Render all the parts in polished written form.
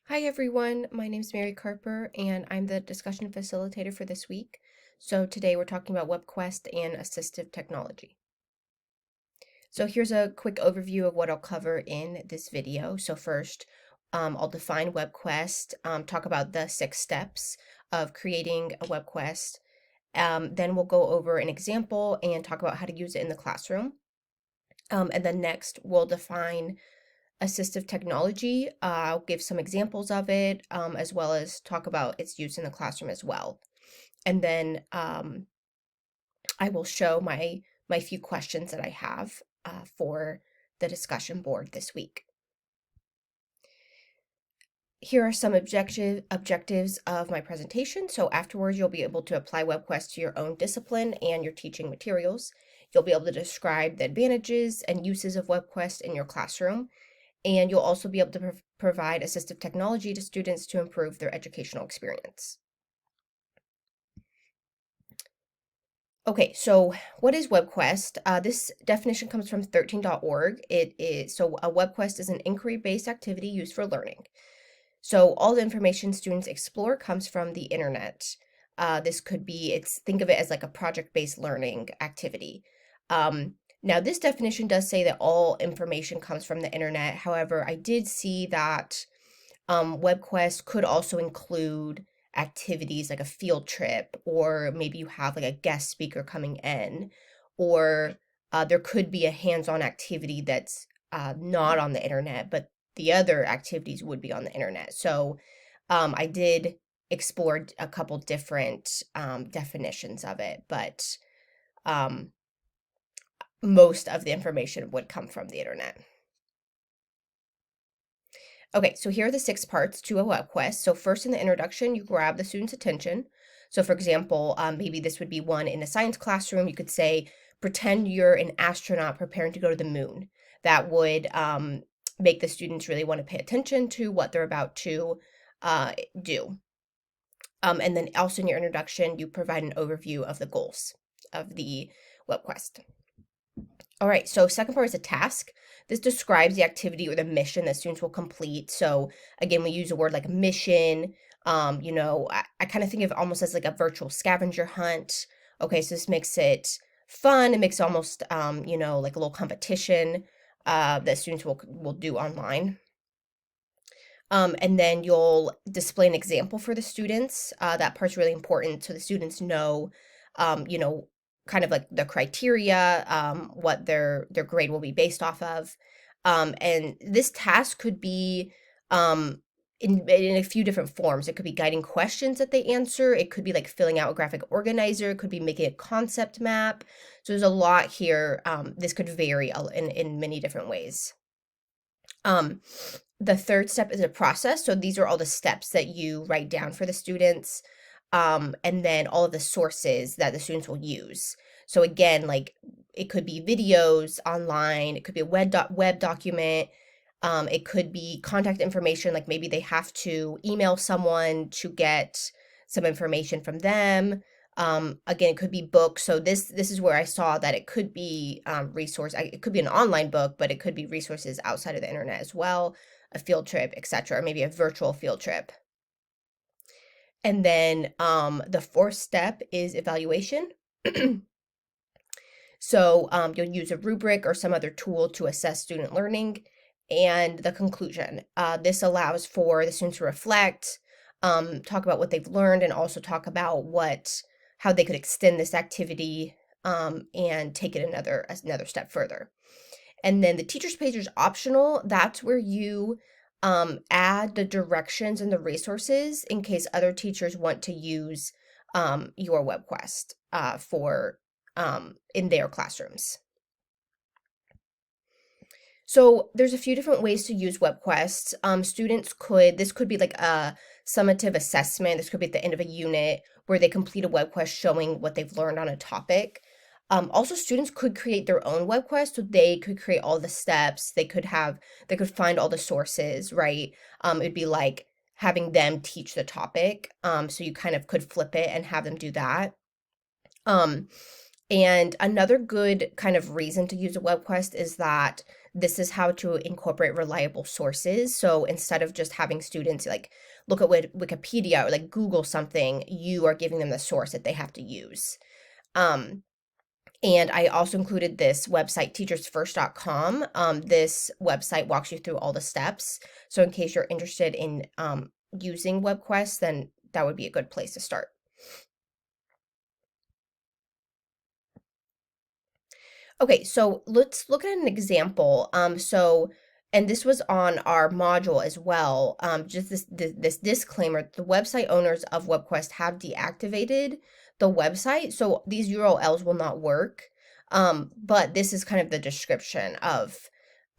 Hi everyone, my name is Mary Carper and I'm the discussion facilitator for this week. So today we're talking about Webquest and assistive technology. So here's a quick overview of what I'll cover in this video. So first, I'll define Webquest, talk about the 6 steps of creating a Webquest. Then we'll go over an example and talk about how to use it in the classroom. And then next, we'll define assistive technology. I'll give some examples of it, as well as talk about its use in the classroom as well. And then I will show my few questions that I have for the discussion board this week. Here are some objectives of my presentation. So afterwards, you'll be able to apply Webquest to your own discipline and your teaching materials. You'll be able to describe the advantages and uses of Webquest in your classroom. And you'll also be able to provide assistive technology to students to improve their educational experience. Okay, so what is Webquest? This definition comes from 13.org. A Webquest is an inquiry-based activity used for learning. So all the information students explore comes from the internet. Think of it as like a project-based learning activity. Now, this definition does say that all information comes from the internet. However, I did see that Webquest could also include activities like a field trip, or maybe you have like a guest speaker coming in, or there could be a hands-on activity that's not on the internet, but the other activities would be on the internet. So I did explore a couple different definitions of it, but um, most of the information would come from the internet. Okay, so here are the 6 parts to a web quest. So first, in the introduction, you grab the student's attention. So for example, maybe this would be one in a science classroom. You could say, pretend you're an astronaut preparing to go to the moon. That would make the students really want to pay attention to what they're about to do. And then also in your introduction, you provide an overview of the goals of the web quest. All right, so second part is a task. This describes the activity or the mission that students will complete. So again, we use a word like mission. I kind of think of it almost as like a virtual scavenger hunt. Okay, so this makes it fun. It makes it almost, like a little competition that students will do online. And then you'll display an example for the students. That part's really important so the students know, kind of like the criteria, what their grade will be based off of. And this task could be in a few different forms. It could be guiding questions that they answer. It could be like filling out a graphic organizer. It could be making a concept map. So there's a lot here. This could vary in many different ways. The third step is a process. So these are all the steps that you write down for the students, and then all of the sources that the students will use. So again, like it could be videos online, it could be a web document, it could be contact information, like maybe they have to email someone to get some information from them. Again, it could be books. So this is where I saw that it could be it could be an online book, but it could be resources outside of the internet as well, a field trip, etc., or maybe a virtual field trip. And then the fourth step is evaluation. So you'll use a rubric or some other tool to assess student learning. And the conclusion. This allows for the students to reflect, talk about what they've learned, and also talk about how they could extend this activity and take it another step further. And then the teacher's page is optional. That's where you add the directions and the resources in case other teachers want to use your WebQuest for in their classrooms. So there's a few different ways to use WebQuest. This could be like a summative assessment. This could be at the end of a unit where they complete a WebQuest showing what they've learned on a topic. Also, students could create their own WebQuest, so they could create all the steps. They could find all the sources, right? It'd be like having them teach the topic. So you kind of could flip it and have them do that. Um, And another good kind of reason to use a WebQuest is that this is how to incorporate reliable sources. So instead of just having students like look at Wikipedia or like Google something, you are giving them the source that they have to use. Um, and I also included this website, teachersfirst.com. This website walks you through all the steps. So in case you're interested in using WebQuest, then that would be a good place to start. Okay, so let's look at an example. And this was on our module as well. Just this disclaimer: the website owners of WebQuest have deactivated the website, so these URLs will not work. But this is kind of the description of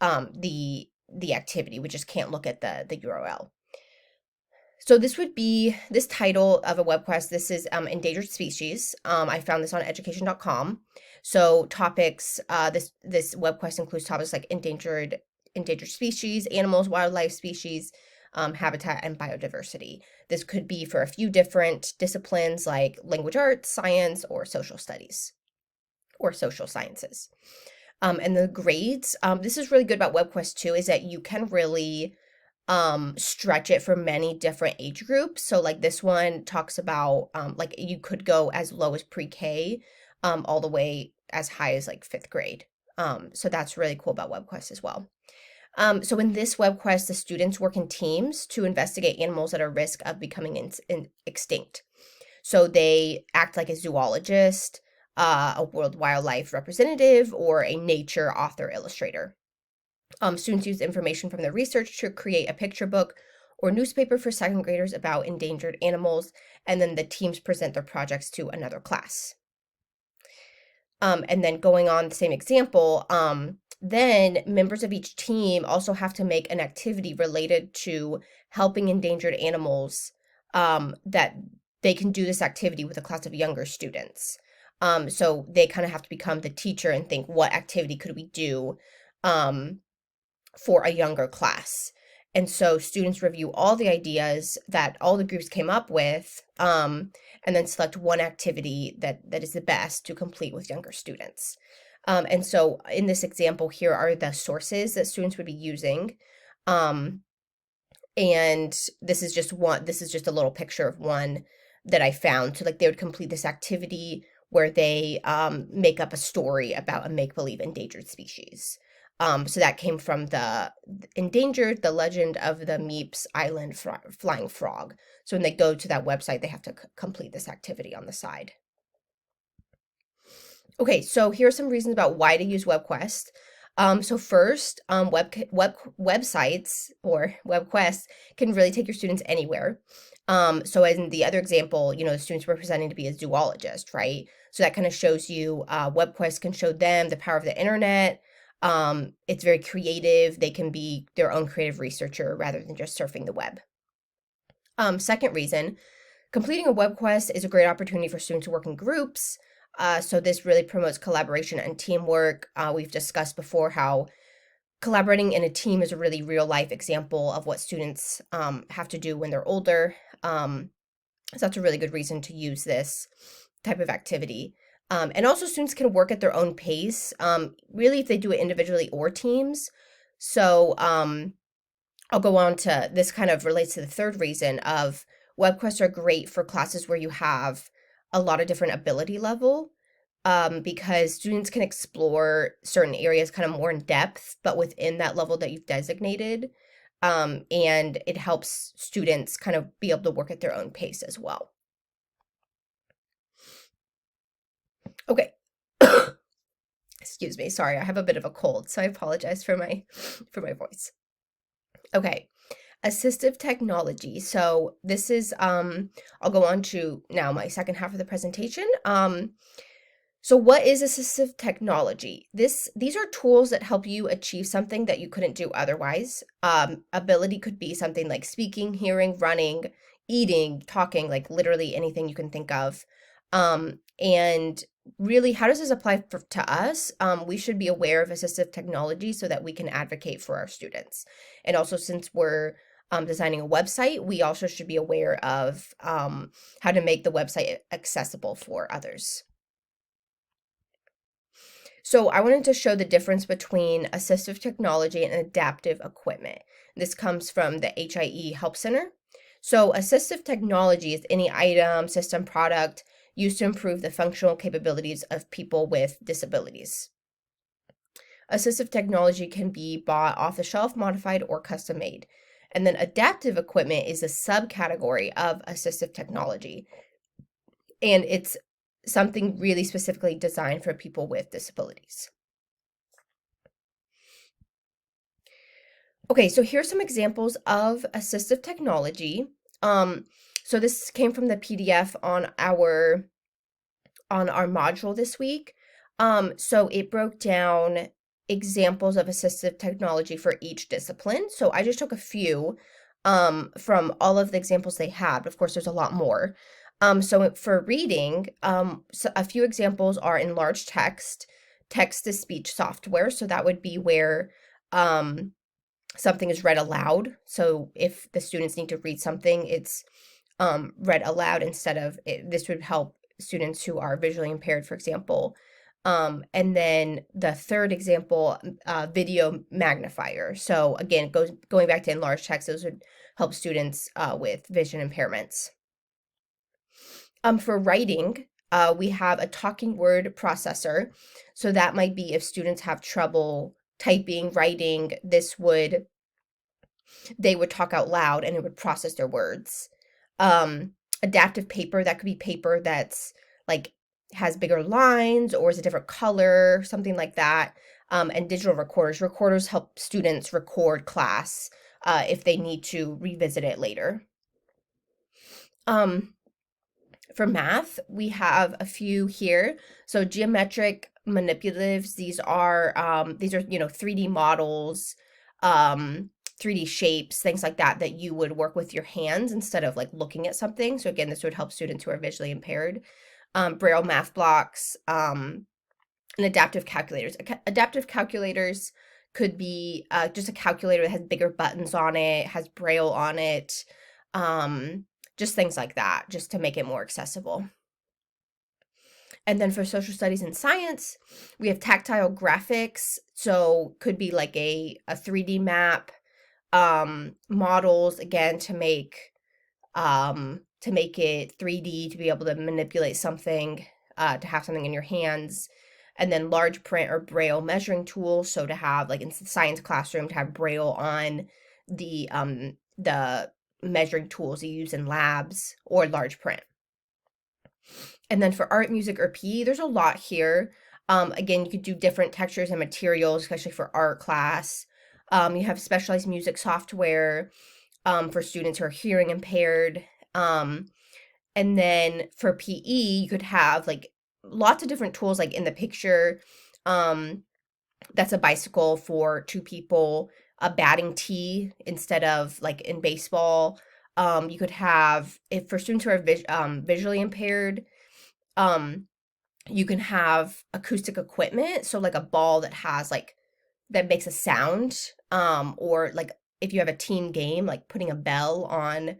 the activity. We just can't look at the URL. So this would be this title of a web quest. This is endangered species. I found this on education.com. So topics, this web quest includes topics like endangered species, animals, wildlife species, habitat, and biodiversity. This could be for a few different disciplines like language arts, science, or social studies, or social sciences. And the grades, this is really good about WebQuest too, is that you can really stretch it for many different age groups. So like this one talks about like you could go as low as pre-K all the way as high as like 5th grade. So that's really cool about WebQuest as well. So in this WebQuest, the students work in teams to investigate animals at a risk of becoming extinct. So they act like a zoologist, a world wildlife representative, or a nature author illustrator. Students use information from their research to create a picture book or newspaper for 2nd graders about endangered animals, and then the teams present their projects to another class. And then going on the same example, then members of each team also have to make an activity related to helping endangered animals, that they can do this activity with a class of younger students. So they kind of have to become the teacher and think, what activity could we do for a younger class? And so students review all the ideas that all the groups came up with, and then select one activity that is the best to complete with younger students. And so in this example, here are the sources that students would be using. And this is just a little picture of one that I found. So like they would complete this activity where they make up a story about a make-believe endangered species. So that came from the Legend of the Meeps Island Flying Frog. So when they go to that website, they have to complete this activity on the side. Okay, so here are some reasons about why to use WebQuest. So first, websites or WebQuest can really take your students anywhere. So in the other example, the students were presenting to be a zoologist, right? So that kind of shows you, WebQuest can show them the power of the internet. It's very creative. They can be their own creative researcher rather than just surfing the web. Second reason, completing a web quest is a great opportunity for students to work in groups. So this really promotes collaboration and teamwork. We've discussed before how collaborating in a team is a really real life example of what students have to do when they're older. So that's a really good reason to use this type of activity. And also students can work at their own pace, really if they do it individually or teams. So I'll go on to, this kind of relates to the third reason of WebQuests are great for classes where you have a lot of different ability level, because students can explore certain areas kind of more in depth, but within that level that you've designated. And it helps students kind of be able to work at their own pace as well. Okay. Excuse me. Sorry, I have a bit of a cold, so I apologize for my voice. Okay. Assistive technology. So this is I'll go on to now my second half of the presentation. So what is assistive technology? These are tools that help you achieve something that you couldn't do otherwise. Ability could be something like speaking, hearing, running, eating, talking, like literally anything you can think of. And really, how does this apply to us? We should be aware of assistive technology so that we can advocate for our students. And also, since we're designing a website, we also should be aware of how to make the website accessible for others. So I wanted to show the difference between assistive technology and adaptive equipment. This comes from the HIE Help Center. So assistive technology is any item, system, product used to improve the functional capabilities of people with disabilities. Assistive technology can be bought off the shelf, modified, or custom made. And then adaptive equipment is a subcategory of assistive technology. And it's something really specifically designed for people with disabilities. Okay, so here's some examples of assistive technology. So this came from the PDF on our module this week. So it broke down examples of assistive technology for each discipline. So I just took a few from all of the examples they had. Of course, there's a lot more. So for reading, so a few examples are enlarged text, text-to-speech software. So that would be where something is read aloud. So if the students need to read something, it's read aloud instead of this would help students who are visually impaired, for example. And then the third example, video magnifier. So again, going back to enlarged text, those would help students with vision impairments. For writing, we have a talking word processor. So that might be if students have trouble typing, writing, they would talk out loud and it would process their words. Adaptive paper, that could be paper that's like has bigger lines or is a different color, something like that. And digital recorders. Recorders help students record class if they need to revisit it later. For math, we have a few here. So geometric manipulatives, these are 3D models, 3D shapes, things like that that you would work with your hands instead of like looking at something. So again, this would help students who are visually impaired. Braille math blocks, and adaptive calculators. Adaptive calculators could be just a calculator that has bigger buttons on it, has Braille on it, just things like that, just to make it more accessible. And then for social studies and science, we have tactile graphics. So could be like a 3D map, models again to make it 3D, to be able to manipulate something, to have something in your hands. And then large print or Braille measuring tools. So to have like in the science classroom, to have Braille on the measuring tools you use in labs, or large print. And then for art, music, or PE, there's a lot here. Again, you could do different textures and materials, especially for art class. You have specialized music software for students who are hearing impaired. And then for PE, you could have like lots of different tools, like in the picture. That's a bicycle for two people, a batting tee instead of like in baseball. You could have, if for students who are visually impaired, you can have acoustic equipment. So like a ball that has like, that makes a sound, or like if you have a team game, like putting a bell on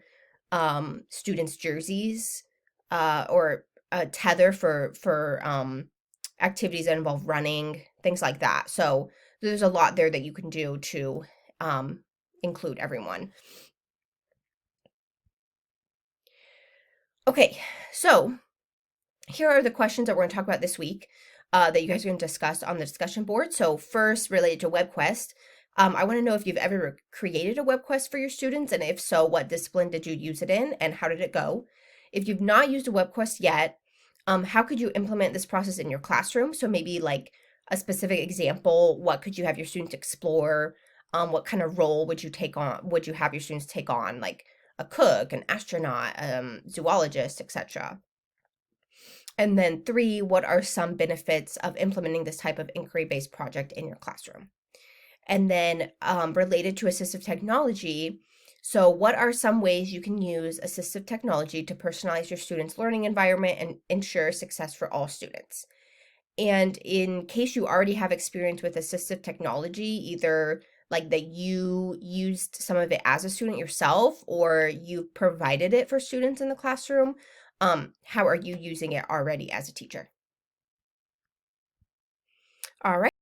students' jerseys, or a tether for activities that involve running, things like that. So there's a lot there that you can do to include everyone. Okay, so here are the questions that we're going to talk about this week that you guys are going to discuss on the discussion board. So first, related to Webquest, I want to know if you've ever created a Webquest for your students, and if so, what discipline did you use it in, and how did it go? If you've not used a Webquest yet, how could you implement this process in your classroom? So maybe like a specific example, what could you have your students explore? What kind of role would you have your students take on, like a cook, an astronaut, zoologist, etc.? And then 3, what are some benefits of implementing this type of inquiry-based project in your classroom? And then related to assistive technology, so what are some ways you can use assistive technology to personalize your students' learning environment and ensure success for all students? And in case you already have experience with assistive technology, either like that you used some of it as a student yourself, or you provided it for students in the classroom, how are you using it already as a teacher? All right.